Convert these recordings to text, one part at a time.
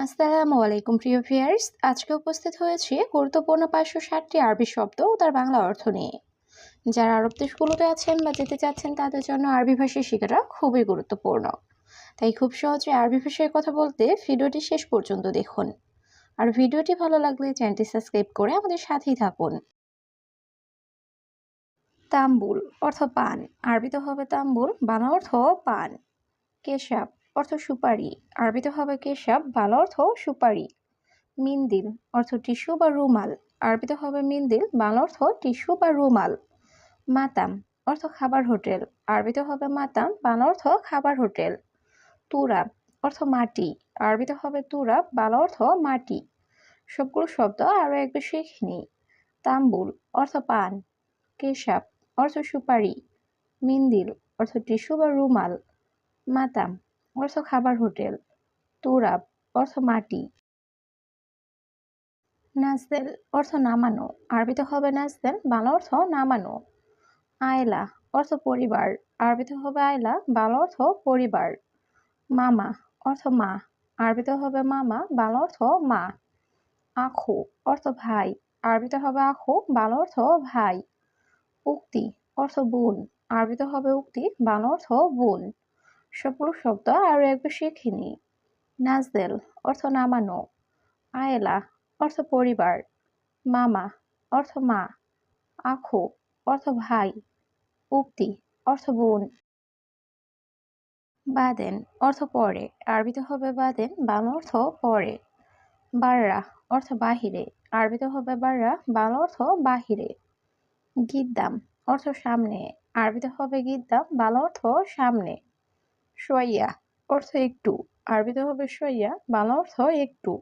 আসসালামু আলাইকুম প্রিয় ভিউয়ার্স, আজকে উপস্থিত হয়েছি গুরুত্বপূর্ণ 560টি আরবি শব্দ ও তার বাংলা অর্থ নিয়ে। যারা আরব দেশগুলোতে আছেন বা যেতে চাচ্ছেন তাদের জন্য আরবি ভাষা শেখাটা খুবই গুরুত্বপূর্ণ। তাই খুব সহজে আরবি ভাষায় কথা বলতে ভিডিওটি শেষ পর্যন্ত দেখুন। আর ভিডিওটি ভালো লাগলে চ্যানেলটি সাবস্ক্রাইব করে আমাদের সাথেই থাকুন। তাম্বুল অর্থ পান, আরবিতে হবে তাম্বুল, বাংলা অর্থ পান। কেশাব অর্থ সুপারি, আরবিতে হবে কেশাব, বাংলা অর্থ সুপারি। মিন্দিল অর্থ টিস্যু বা রুমাল, আরবিতে হবে মিন্দিল, বাংলা অর্থ টিস্যু বা রুমাল। মাতাম অর্থ খাবার হোটেল, আরবিতে হবে মাতাম, বাংলা অর্থ খাবার হোটেল। তুরাব অর্থ মাটি, আরবিতে হবে তুরাব, বাংলা অর্থ মাটি। সবগুলো শব্দ আরও একবার শিখে নিই। তাম্বুল অর্থ পান, কেশাব অর্থ সুপারি, মিন্দিল অর্থ টিস্যু বা রুমাল, মাতাম অর্থ খাবার হোটেল, তুরাব অর্থ মাটি। নাজদেল অর্থ নামানো, আরবিতে হবে নাজদেল, বাংলা অর্থ নামানো। আয়লা অর্থ পরিবার, আরবিতে হবে আয়লা, বাংলা অর্থ পরিবার। মামা অর্থ মা, আরবিতে হবে মামা, বাংলা অর্থ মা। আখু অর্থ ভাই, আরবিতে হবে আখু, বাংলা অর্থ ভাই। উক্তি অর্থ বোন, আরবিতে হবে উক্তি, বাংলা অর্থ বোন। সবগুলো শব্দ আরো একবার শিখে নিই। নাজদেল অর্থ নামানো, আয়লা অর্থ পরিবার, মামা অর্থ মা, আখু অর্থ ভাই, উক্তি অর্থ বোন। বাদেন অর্থ পরে, আরবিতে হবে বাদেন, বাংলা অর্থ পরে। বাররা অর্থ বাহিরে, আরবিতে হবে বাররা, বাংলা অর্থ বাহিরে। গিদ্দাম অর্থ সামনে, আরবিতে হবে গিদ্দাম, বাংলা অর্থ সামনে। শোয়াইয়া অর্থ একটু, আরবিতে হবে শোয়াইয়া, বাংলা অর্থ একটু।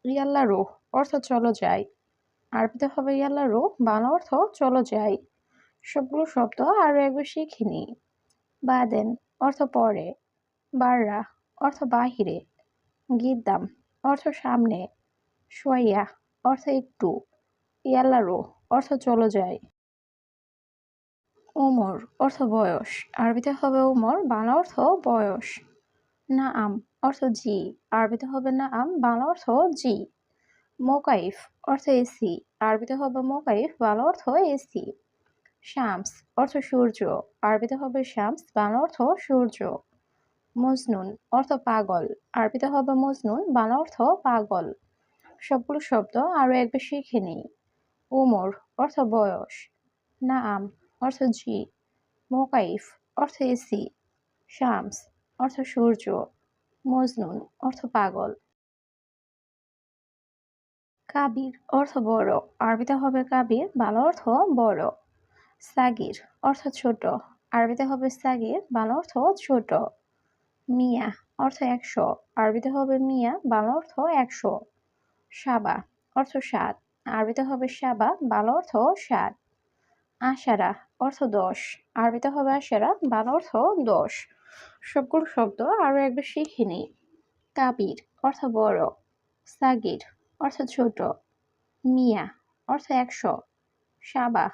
ইয়াল্লা রোহ অর্থ চলো যাই, আরবিতে হবে ইয়াল্লা রোহ, বাংলা অর্থ চলো যাই। সবগুলো শব্দ আরো একবার শিখে নিই। বাদেন অর্থ পরে, বাররা অর্থ বাহিরে, গিদ্দাম অর্থ সামনে, শোয়াইয়া অর্থ একটু, ইয়াল্লা রোহ অর্থ চলো যায়। উমর অর্থ বয়স, আরবিতে হবে উমর, বাংলা অর্থ বয়স। নাআম অর্থ জি, আরবিতে হবে নাআম, বাংলা অর্থ জি। মোকাইফ অর্থ এসি, আরবিতে হবে মোকাইফ, বাংলা অর্থ এসি। শামস অর্থ সূর্য, আরবিতে হবে শামস, বাংলা অর্থ সূর্য। মজনুন অর্থ পাগল, আরবিতে হবে মজনুন, বাংলা অর্থ পাগল। সবগুলো শব্দ আরো একবার শিখে নিই। উমর অর্থ বয়স, নাআম অর্থ জি, মোকাইফ অর্থ এসি, শামস অর্থ সূর্য, মজনুন অর্থ পাগল। কাবির অর্থ বড়, আরবিতে হবে কাবির, বাংলা অর্থ বড়। সাগির অর্থ ছোট, আরবিতে হবে সাগির, বাংলা অর্থ ছোট। মিয়া অর্থ 100, আরবিতে হবে মিয়া, বাংলা অর্থ 100। সাবা অর্থ 7, আরবিতে হবে সাবা, বাংলা অর্থ 7। আশারা অর্থ 10, আরবিতে হবে আশারা, বাংলা অর্থ 10। সবগুলো শব্দ আরো একবার শিখে নিই। কাবির অর্থ বড়, সাগির অর্থ ছোট, মিয়া অর্থ 100, সাবা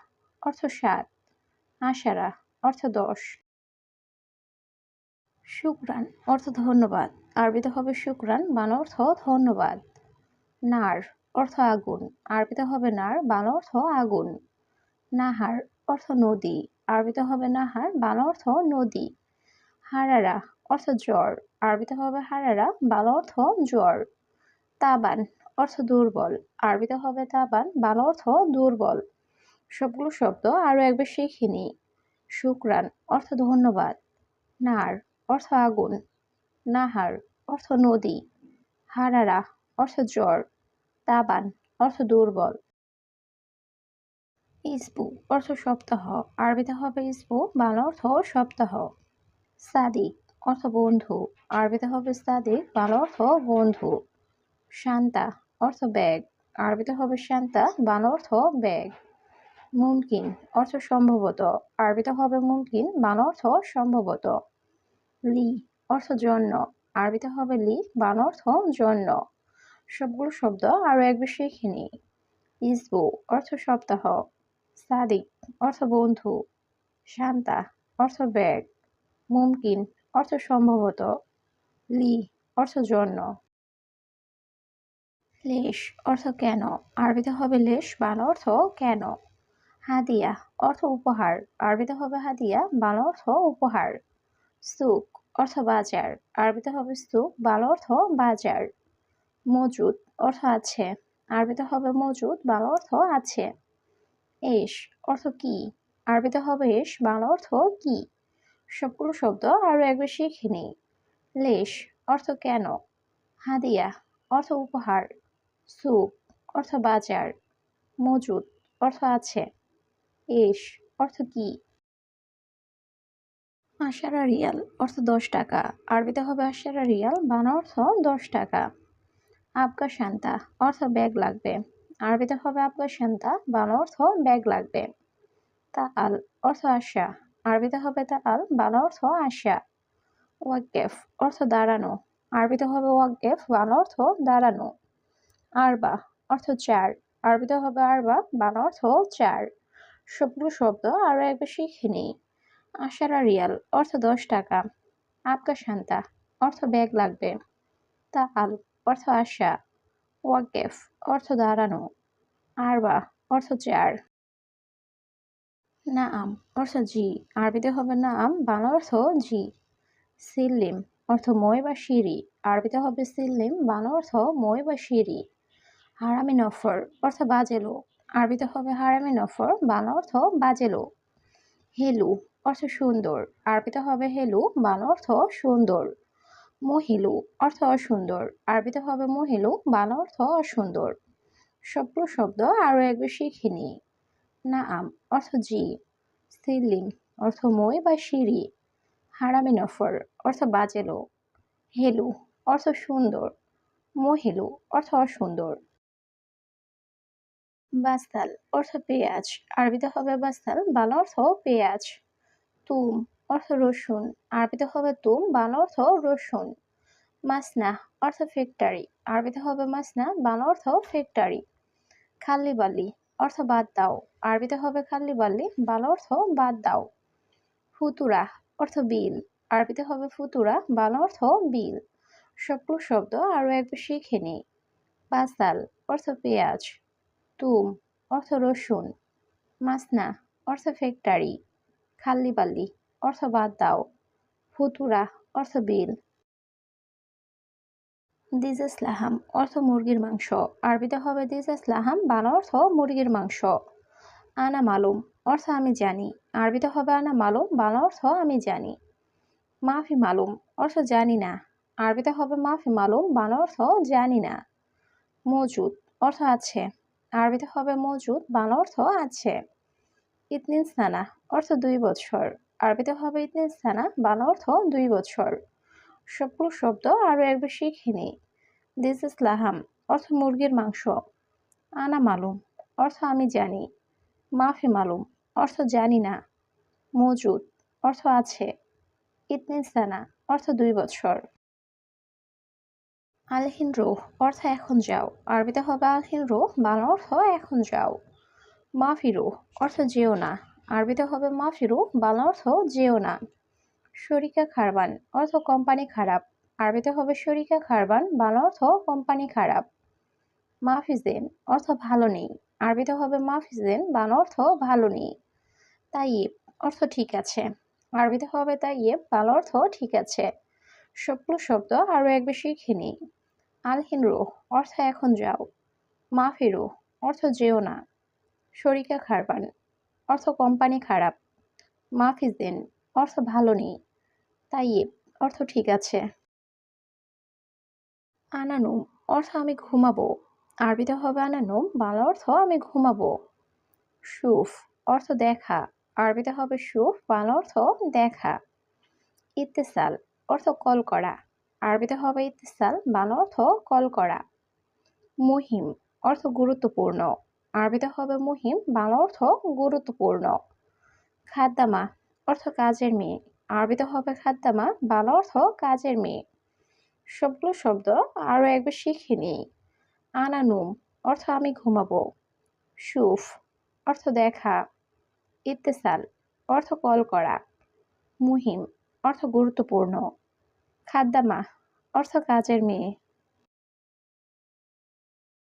অর্থ 7, আশারা অর্থ 10। শুকরান অর্থ ধন্যবাদ, আরবিতে হবে শুকরান, বাংলা অর্থ ধন্যবাদ। নার অর্থ আগুন, আরবিতে হবে নার, বাংলা অর্থ আগুন। নাহার অর্থ নদী, আরবিতে হবে নাহার, বাংলা অর্থ নদী। হারারা অর্থ জ্বর, আরবিতে হবে হারারা, বাংলা অর্থ জ্বর। তাবান অর্থ দুর্বল, আরবিতে হবে তাবান, বাংলা অর্থ দুর্বল। সবগুলো শব্দ আরো একবার শিখে নিই। শুকরান অর্থ ধন্যবাদ, নার অর্থ আগুন, নাহার অর্থ নদী, হারারা অর্থ জ্বর, তাবান অর্থ দুর্বল। ইসবু অর্থ সপ্তাহ, আরবিতে হবে ইসবু, বাংলা অর্থ সপ্তাহ। সাদিক অর্থ বন্ধু, আরবিতে হবে সাদিক, বাংলা অর্থ বন্ধু। শান্তা অর্থ ব্যাগ, আরবিতে হবে শান্তা, বাংলা অর্থ ব্যাগ। মুমকিন অর্থ সম্ভবত, আরবিতে হবে মুমকিন, বাংলা অর্থ সম্ভবত। লি অর্থ জন্য, আরবিতে হবে লি, বাংলা অর্থ জন্য। সবগুলো শব্দ আরো একবার শিখে নিই। ইসবু অর্থ সপ্তাহ, সাদিক অর্থ বন্ধু, শান্তা অর্থ ব্যাগ, মুমকিন অর্থ সম্ভবত, লি অর্থ জন্য। লেশ অর্থ কেন, আরবিতে হবে লেশ, বাংলা অর্থ কেন। হাদিয়া অর্থ উপহার, আরবিতে হবে হাদিয়া, বাংলা অর্থ উপহার। সুক অর্থ বাজার, আরবিতে হবে সুক, বাংলা অর্থ বাজার। মজুদ অর্থ আছে, আরবিতে হবে মজুদ, বাংলা অর্থ আছে। এশ অর্থ কি, আরবিতে হবে এশ, বাংলা অর্থ কি। সবগুলো শব্দ আরো একবার শিখে নিই। লেশ অর্থ কেন, হাদিয়া অর্থ উপহার, সুক অর্থ বাজার, মজুদ অর্থ আছে, এশ অর্থ কি। আশারা রিয়াল অর্থ 10 টাকা, আরবিতে হবে আশারা রিয়াল, বাংলা অর্থ 10 টাকা। আবগা শান্তা অর্থ ব্যাগ লাগবে, আরবিতে হবে আবগা শান্তা, বাংলা অর্থ ব্যাগ লাগবে। তাআল অর্থ আশা, আরবিতে হবে তাআল, বাংলা অর্থ আশা। ওয়াক্কেফ অর্থ দাঁড়ানো, আরবিতে হবে ওয়াক্কেফ, বাংলা অর্থ দাঁড়ানো। আরবা অর্থ চার, আরবিতে হবে আরবা, বাংলা অর্থ চার। সবগুলো শব্দ আরো একবার শিখে নিই। আশারা রিয়াল অর্থ 10 টাকা, আবগা শান্তা অর্থ ব্যাগ লাগবে, তাআল অর্থ আশা, ওয়াক্কেফ অর্থ দাঁড়ানো, আরবা অর্থ চার। নাআম অর্থ জি, আরবিতে হবে নাআম, বাংলা অর্থ জি। সিল্লিম অর্থ মই বা সিঁড়ি, আরবিতে হবে সিল্লিম, বাংলা অর্থ মই বা সিঁড়ি। হারামি নফর অর্থ বাজে লোক, আরবিতে হবে হারামি নফর, বাংলা অর্থ বাজে লোক। হেলু অর্থ সুন্দর, আরবিতে হবে হেলু, বাংলা অর্থ সুন্দর। মহিলু অর্থ অসুন্দর, আরবিতে হবে মহিলু, বাংলা অর্থ অসুন্দর। সবগুলো শব্দ আরো একবার শিখে নিই। নাআম অর্থ জি, সিল্লিম অর্থ মই বা সিঁড়ি, হারামি নফর অর্থ বাজে লোক, হেলু অর্থ সুন্দর, মহিলু অর্থ অসুন্দর। বাস্তাল অর্থ পেঁয়াজ, আরবিতে হবে বাস্তাল, বাংলা অর্থ পেঁয়াজ। তুম অর্থ রসুন, আরবিতে হবে তুম, বাংলা অর্থ রসুন। মাসনা অর্থ ফ্যাক্টরি, আরবিতে হবে মাসনা, বাংলা অর্থ ফ্যাক্টরি। খাল্লি বাল্লি অর্থ বাদ দাও, আরবিতে হবে খাল্লি বাল্লি, বাংলা অর্থ বাদ দাও। ফুতুরা অর্থ বিল, আরবিতে হবে ফুতুরা, বাংলা অর্থ বিল। সবগুলো শব্দ আরো একবার শিখে নিই। বাসাল অর্থ পেঁয়াজ, তুম অর্থ রসুন, মাসনা অর্থ ফ্যাক্টরি, খাল্লি বাল্লি অর্থ বাদ দাও, ফুতুরা অর্থ বিল। দিজেস লাহাম অর্থ মুরগির মাংস, আরবিতে হবে দিজেস লাহাম, বাংলা অর্থ মুরগির মাংস। আনা মালুম অর্থ আমি জানি, আরবিতে হবে আনা মালুম, বাংলা অর্থ আমি জানি। মাফি মালুম অর্থ জানি না, আরবিতে হবে মাফি মালুম, বাংলা অর্থ জানি না। মজুদ অর্থ আছে, আরবিতে হবে মজুদ, বাংলা অর্থ আছে। ইতনিন সানা অর্থ 2 বছর, আরবিতে হবে ইতনিন সানা, বাংলা অর্থ 2 বছর। সবগুলো শব্দ আরো একবার শিখে নিই। দিস ইস লাহাম অর্থ মুরগির মাংস, আনা মালুম অর্থ আমি জানি, মাফি মালুম অর্থ জানি না, মজুদ অর্থ আছে, ইতনিন সানা অর্থ 2 বছর। আলহিন রুহ অর্থ এখন যাও, আরবিতে হবে আলহিন রুহ, বাংলা অর্থ এখন যাও। মাফি রুহ অর্থ যেও না, আরবিতে হবে মাফি রুহ, বাংলা অর্থ যেও না। শরিকা খারবান অর্থ কোম্পানি খারাপ, আরবিতে হবে শরিকা খারবান, বাংলা অর্থ কোম্পানি খারাপ। মাফিজেন অর্থ ভালো নেই, আরবিতে হবে মাফিজেন, বাংলা অর্থ ভালো নেই। তাইয়েব অর্থ ঠিক আছে, আরবিতে হবে তাইয়েব, বাংলা অর্থ ঠিক আছে। সবগুলো শব্দ আরো একবার শিখে নিই। আলহিন রুহ অর্থ এখন যাও, মাফি রুহ অর্থ যেও না, শরিকা খারবান অর্থ কোম্পানি খারাপ, মাফিজেন অর্থ ভালো নেই, তাইয়েব অর্থ ঠিক আছে। আনানুম অর্থ আমি ঘুমাবো, আরবিতে হবে আনানুম, বাংলা অর্থ আমি ঘুমাবো। সুফ অর্থ দেখা, আরবিতে হবে সুফ, বাংলা অর্থ দেখা। ইত্তেসাল অর্থ কল করা, আরবিতে হবে ইত্তেসাল, বাংলা অর্থ কল করা। মুহিম অর্থ গুরুত্বপূর্ণ, আরবিতে হবে মুহিম, বাংলা অর্থ গুরুত্বপূর্ণ। খাদ্দামা অর্থ কাজের মেয়ে, আরবিতে হবে খাদ্দামা, বাংলা অর্থ কাজের মেয়ে। সবগুলো শব্দ আরো একবার শিখে নিই। আনানুম অর্থ আমি ঘুমাবো, সুফ অর্থ দেখা, ইত্তেসাল অর্থ কল করা, মুহিম অর্থ গুরুত্বপূর্ণ, খাদ্দামা অর্থ কাজের মেয়ে।